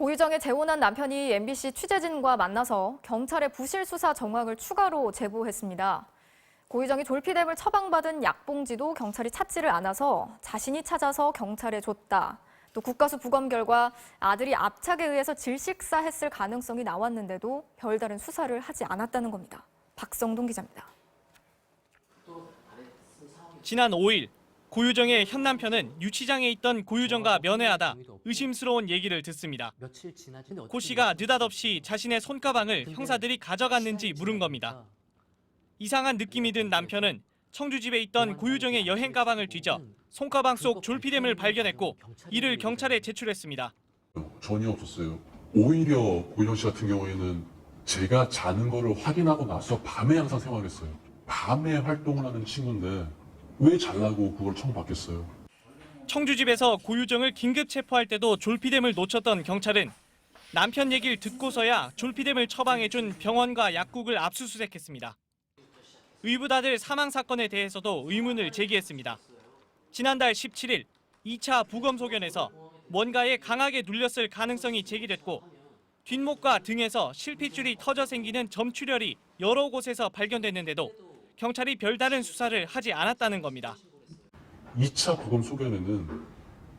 고유정에 재혼한 남편이 MBC 취재진과 만나서 경찰에 부실 수사 정황을 추가로 제보했습니다. 고유정이 졸피뎀을 처방받은 약봉지도 경찰이 찾지를 않아서 자신이 찾아서 경찰에 줬다. 또 국가수 부검 결과 아들이 압착에 의해서 질식사했을 가능성이 나왔는데도 별다른 수사를 하지 않았다는 겁니다. 박성동 기자입니다. 지난 5일 고유정의 현 남편은 유치장에 있던 고유정과 면회하다 의심스러운 얘기를 듣습니다. 고 씨가 느닷없이 자신의 손가방을 형사들이 가져갔는지 물은 겁니다. 이상한 느낌이 든 남편은 청주집에 있던 고유정의 여행 가방을 뒤져 손가방 속 졸피뎀을 발견했고 이를 경찰에 제출했습니다. 전혀 없었어요. 오히려 고유정 씨 같은 경우에는 제가 자는 거를 확인하고 나서 밤에 항상 생활했어요. 밤에 활동을 하는 친구인데 왜 잘라고 그걸 청구받겠어요? 청주집에서 고유정을 긴급 체포할 때도 졸피뎀을 놓쳤던 경찰은 남편 얘기를 듣고서야 졸피뎀을 처방해준 병원과 약국을 압수수색했습니다. 의붓아들 사망 사건에 대해서도 의문을 제기했습니다. 지난달 17일 2차 부검 소견에서 뭔가에 강하게 눌렸을 가능성이 제기됐고 뒷목과 등에서 실핏줄이 터져 생기는 점출혈이 여러 곳에서 발견됐는데도 경찰이 별다른 수사를 하지 않았다는 겁니다. 2차 부검 소견에는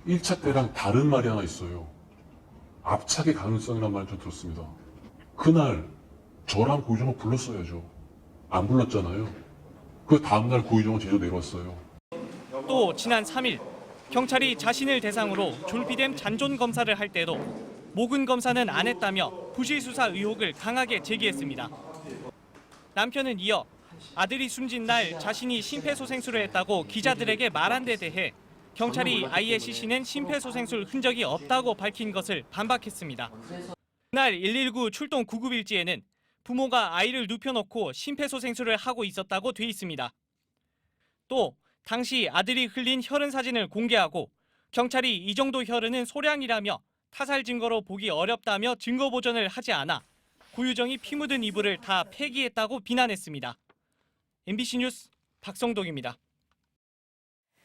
1차 때랑 다른 말이 하나 있어요. 압착의 가능성이라는 말을 좀 들었습니다. 그날 저랑 고유정을 불렀어야죠. 안 불렀잖아요. 그 다음날 고유정은 제주도 내려왔어요. 또 지난 3일 경찰이 자신을 대상으로 졸피뎀 잔존 검사를 할 때도 모근 검사는 안 했다며 부실 수사 의혹을 강하게 제기했습니다. 남편은 이어 아들이 숨진 날 자신이 심폐소생술을 했다고 기자들에게 말한 데 대해 경찰이 아이의 시신은 심폐소생술 흔적이 없다고 밝힌 것을 반박했습니다. 그날 119 출동 구급일지에는 부모가 아이를 눕혀놓고 심폐소생술을 하고 있었다고 돼 있습니다. 또 당시 아들이 흘린 혈흔 사진을 공개하고 경찰이 이 정도 혈흔은 소량이라며 타살 증거로 보기 어렵다며 증거 보전을 하지 않아 고유정이 피 묻은 이불을 다 폐기했다고 비난했습니다. MBC 뉴스 박성동입니다.